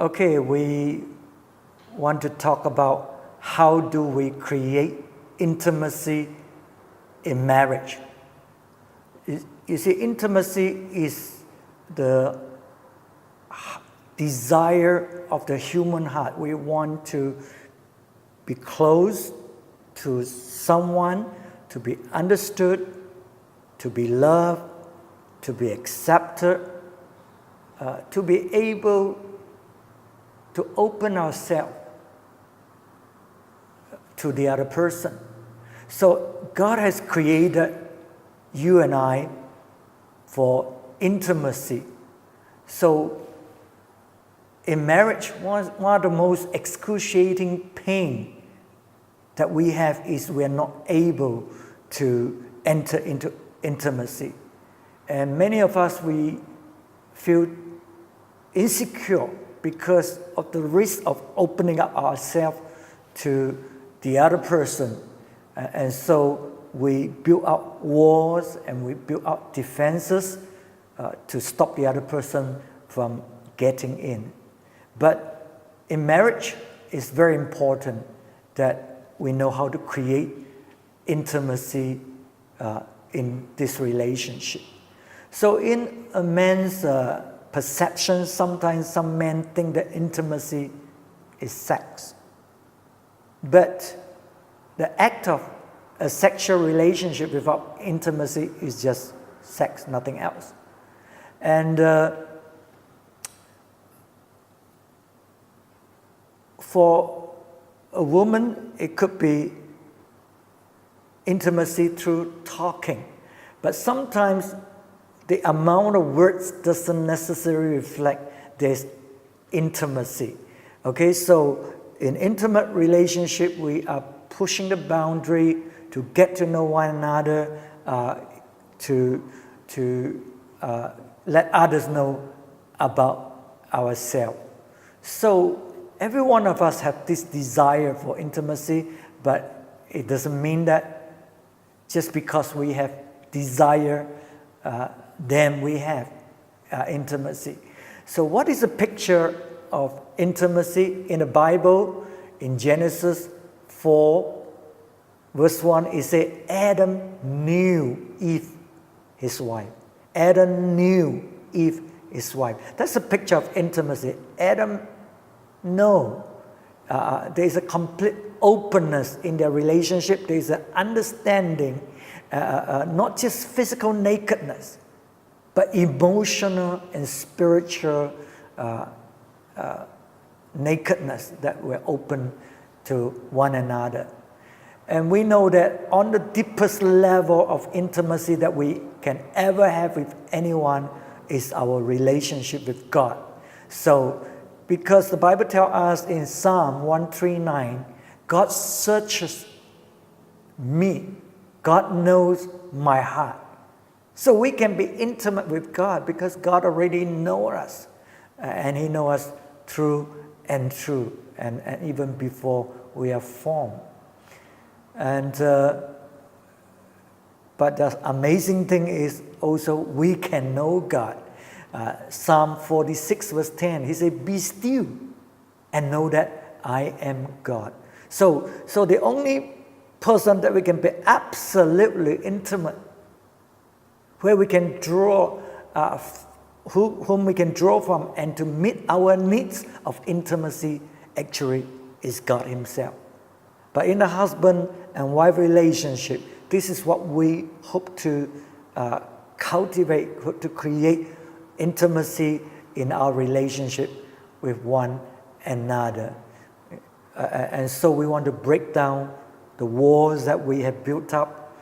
Okay, we want to talk about how do we create intimacy in marriage. You see, intimacy is the desire of the human heart. We want to be close to someone, to be understood, to be loved, to be accepted, to be able to open ourselves to the other person. So God has created you and I for intimacy. So in marriage, one of the most excruciating pain that we have is we are not able to enter into intimacy. And many of us, we feel insecure because of the risk of opening up ourselves to the other person. And so we build up walls and we build up defenses to stop the other person from getting in. But in marriage, it's very important that we know how to create intimacy in this relationship. So in a man's perception, sometimes some men think that intimacy is sex. But the act of a sexual relationship without intimacy is just sex, nothing else. And for a woman, it could be intimacy through talking. But sometimes the amount of words doesn't necessarily reflect there's intimacy. Okay, so in intimate relationship, we are pushing the boundary to get to know one another, to let others know about ourselves. So every one of us have this desire for intimacy, but it doesn't mean that just because we have desire, then we have intimacy. So what is the picture of intimacy in the Bible? In Genesis 4, verse 1, it says, Adam knew Eve, his wife. Adam knew Eve, his wife. That's a picture of intimacy. Adam knows. There is a complete openness in their relationship. There is an understanding, not just physical nakedness, but emotional and spiritual nakedness that we're open to one another. And we know that on the deepest level of intimacy that we can ever have with anyone is our relationship with God. So, because the Bible tells us in Psalm 139, God searches me. God knows my heart. So we can be intimate with God because God already knows us. And He knows us through and through, and even before we are formed. And but the amazing thing is also we can know God. Psalm 46 verse 10, He said, "Be still and know that I am God." So the only person that we can be absolutely intimate, where we can draw, whom we can draw from and to meet our needs of intimacy actually is God Himself. But in a husband and wife relationship, this is what we hope to cultivate, hope to create intimacy in our relationship with one another. And so we want to break down the walls that we have built up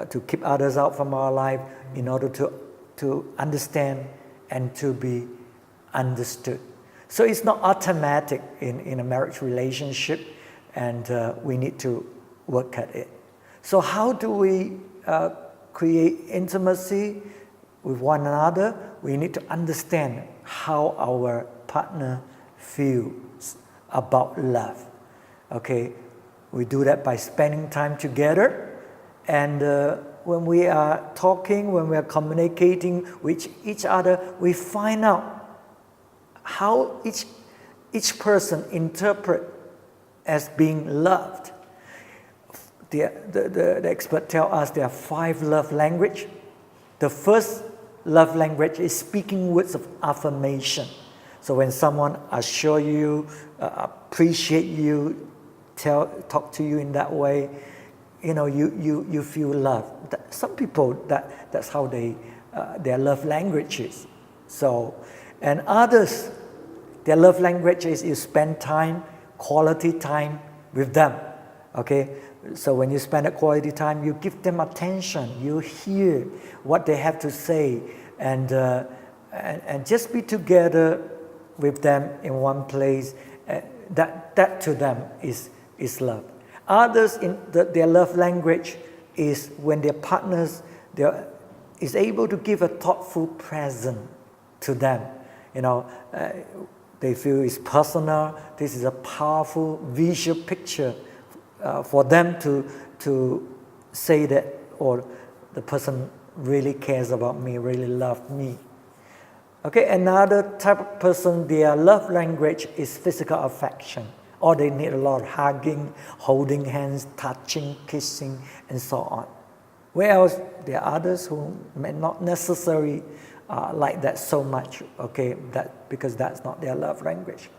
to keep others out from our life in order to understand and to be understood. So it's not automatic in a marriage relationship, and we need to work at it. So how do we create intimacy with one another? We need to understand how our partner feels about love. Okay, we do that by spending time together, and when we are talking, when we are communicating with each other, we find out how each person interpret as being loved. The expert tell us there are 5 love language. The first love language is speaking words of affirmation. So when someone assure you, appreciate you, talk to you in that way, you feel loved. Some people that's how their love language is. So, and others, their love language is you spend time, quality time with them. Okay, so when you spend a quality time, you give them attention, you hear what they have to say, and just be together with them in one place. That to them is love. Others in their love language is when their partners is able to give a thoughtful present to them. They feel it's personal. This is a powerful visual picture for them to say that, or the person really cares about me, really loves me. Okay, another type of person, their love language is physical affection, or they need a lot of hugging, holding hands, touching, kissing, and so on. Whereas there are others who may not necessarily like that so much, okay, because that's not their love language.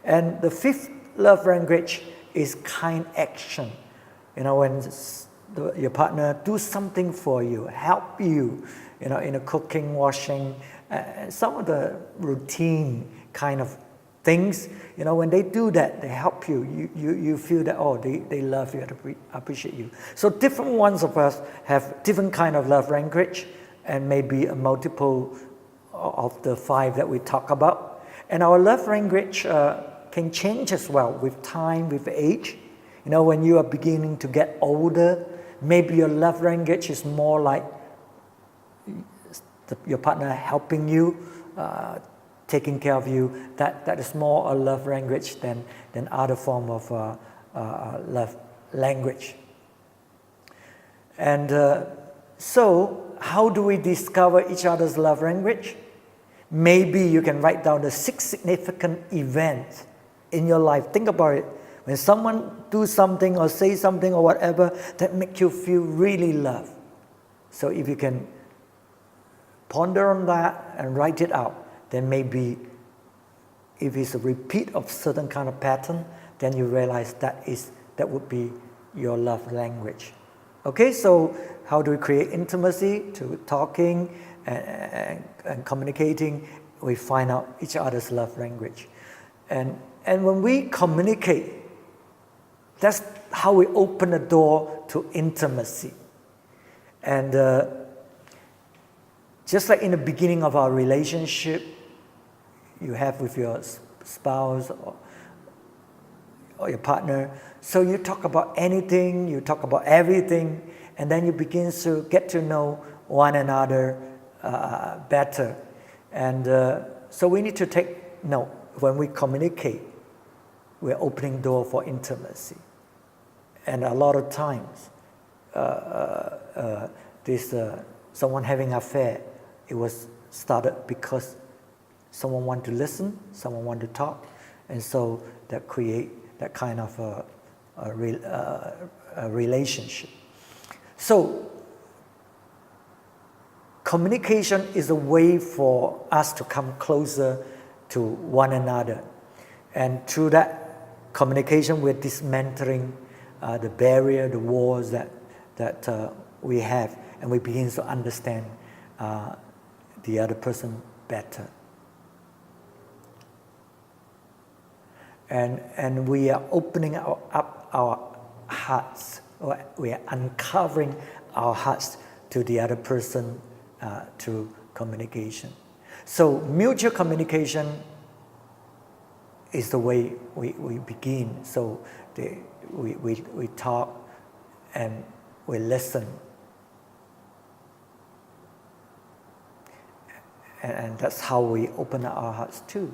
And the 5th love language is kind action. When your partner do something for you, help you, in a cooking, washing, some of the routine kind of things, when they do that, they help you. You feel that, they love you, appreciate you. So different ones of us have different kind of love language, and maybe a multiple of the 5 that we talk about. And our love language can change as well with time, with age. When you are beginning to get older, maybe your love language is more like your partner helping you, taking care of you. That is more a love language than other form of love language. And so how do we discover each other's love language? Maybe you can write down the 6 significant events in your life. Think about it. When someone do something or say something or whatever that make you feel really loved. So if you can ponder on that and write it out, then maybe if it's a repeat of certain kind of pattern, then you realize that would be your love language. Okay, so how do we create intimacy? To talking and communicating, we find out each other's love language. And when we communicate, that's how we open the door to intimacy. And just like in the beginning of our relationship you have with your spouse or your partner, so you talk about anything, you talk about everything, and then you begin to get to know one another better. And so we need to take note. When we communicate, we're opening door for intimacy. And a lot of times, someone having an affair, it was started because someone wanted to listen, someone wanted to talk, and so that create that kind of a relationship. So communication is a way for us to come closer to one another, and through that communication we're dismantling the barrier, the walls that we have, and we begin to understand the other person better. And we are opening up our hearts, or we are uncovering our hearts to the other person through communication. So mutual communication is the way we begin. So we talk and we listen. And that's how we open our hearts too.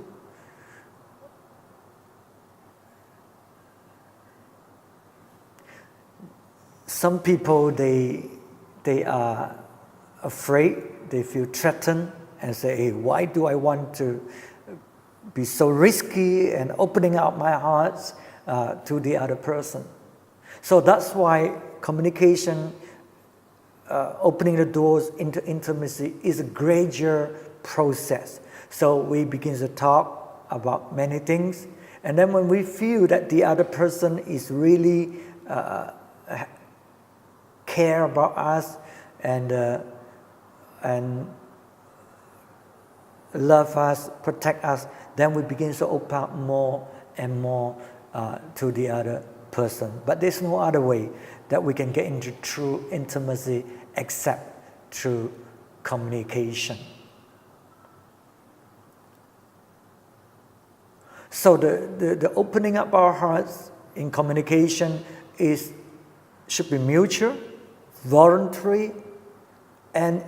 Some people, they are afraid, they feel threatened and say, hey, why do I want to be so risky and opening up my heart to the other person. So that's why communication, opening the doors into intimacy is a gradual process. So we begin to talk about many things, and then when we feel that the other person is really care about us and love us, protect us, then we begin to open up more and more to the other person. But there's no other way that we can get into true intimacy except through communication. So the opening up our hearts in communication should be mutual, voluntary, and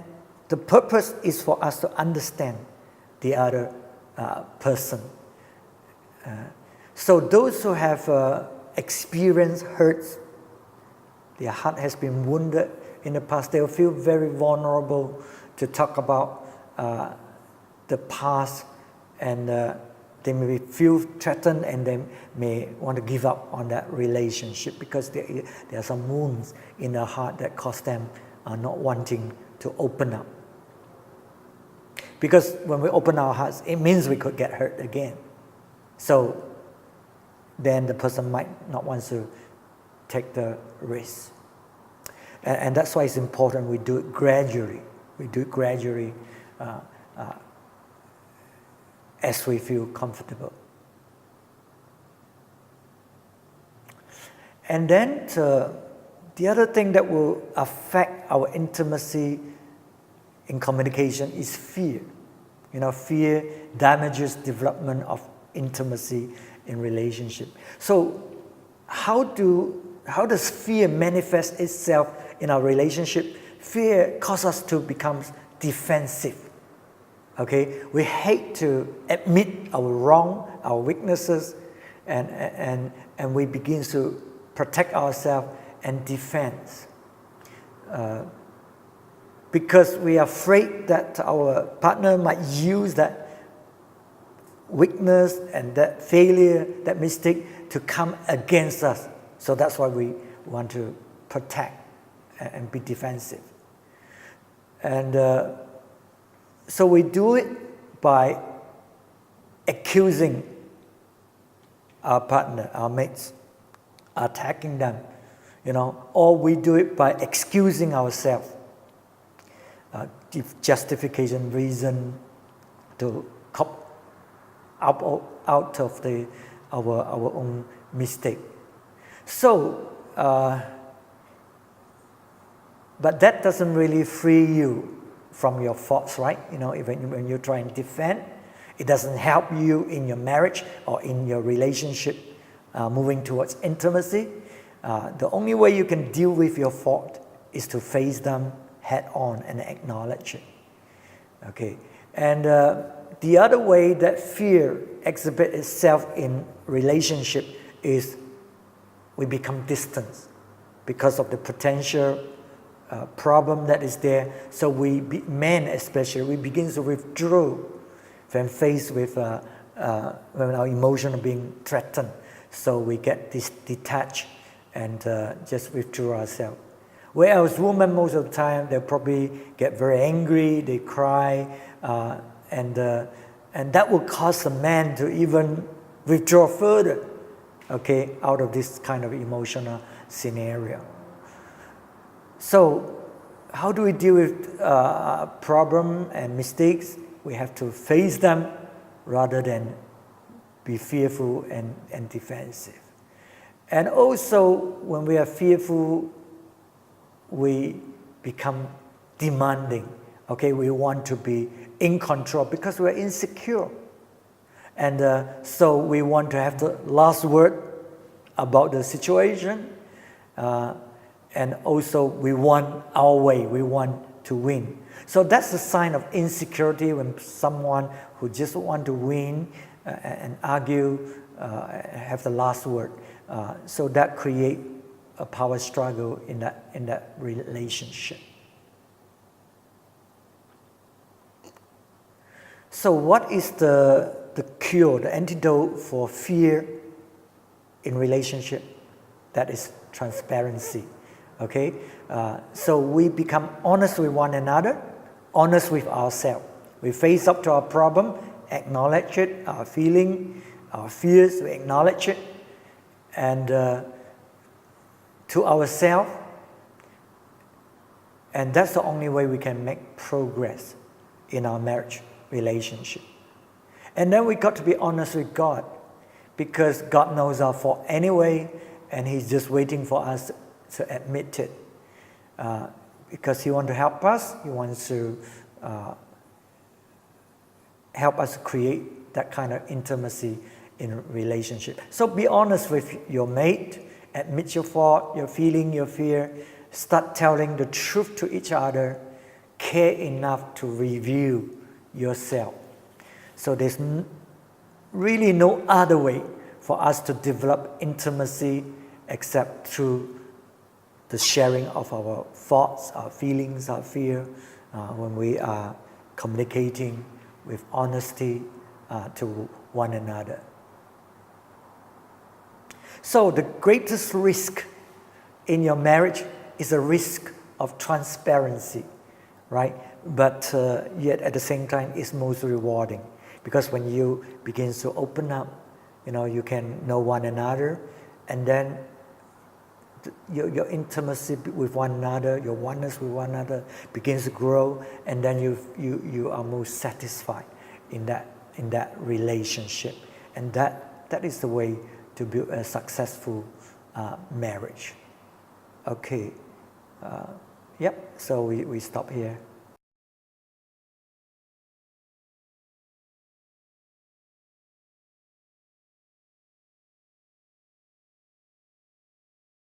the purpose is for us to understand the other person. So those who have experienced hurts, their heart has been wounded in the past, they'll feel very vulnerable to talk about the past, and they may feel threatened and they may want to give up on that relationship because there are some wounds in their heart that cause them not wanting to open up. Because when we open our hearts, it means we could get hurt again. So then the person might not want to take the risk. And that's why it's important we do it gradually. We do it gradually as we feel comfortable. And then the other thing that will affect our intimacy in communication is fear. Fear damages development of intimacy in relationship. So how does fear manifest itself in our relationship? Fear causes us to become defensive. Okay, we hate to admit our wrong, our weaknesses, and we begin to protect ourselves and defend. Because we are afraid that our partner might use that weakness and that failure, that mistake, to come against us. So that's why we want to protect and be defensive. And so we do it by accusing our partner, our mates, attacking them, or we do it by excusing ourselves, give justification, reason to cop out of our own mistake. So, but that doesn't really free you from your faults, right? When you try and defend, it doesn't help you in your marriage or in your relationship moving towards intimacy. The only way you can deal with your fault is to face them head on and acknowledge it. Okay, and the other way that fear exhibits itself in relationship is we become distant because of the potential problem that is there. So men especially, we begin to withdraw when faced with when our emotions are being threatened. So we get detached and just withdraw ourselves. Whereas women, most of the time, they'll probably get very angry, they cry, and that will cause the man to even withdraw further, okay, out of this kind of emotional scenario. So how do we deal with problem and mistakes? We have to face them rather than be fearful and defensive. And also, when we are fearful, we become demanding. Okay, we want to be in control because we're insecure. And so we want to have the last word about the situation. And also we want our way, we want to win. So that's a sign of insecurity when someone who just want to win and argue have the last word. So that creates a power struggle in that relationship. So what is the the cure, the antidote for fear in relationship, that is transparency. Okay, so we become honest with one another, honest with ourselves. We face up to our problem, acknowledge it, our feeling, our fears, we acknowledge it, and to ourselves. And that's the only way we can make progress in our marriage relationship. And then we got to be honest with God, because God knows our fault anyway, and He's just waiting for us to admit it. Because He wants to help us, He wants to help us create that kind of intimacy in a relationship. So be honest with your mate, admit your fault, your feeling, your fear, start telling the truth to each other, care enough to review yourself. So there's really no other way for us to develop intimacy except through the sharing of our thoughts, our feelings, our fear, when we are communicating with honesty to one another. So the greatest risk in your marriage is a risk of transparency, right? But yet at the same time, it's most rewarding, because when you begin to open up, you can know one another, and then your intimacy with one another, your oneness with one another begins to grow, and then you are most satisfied in that relationship, and that is the way to build a successful marriage. Okay, so we stop here.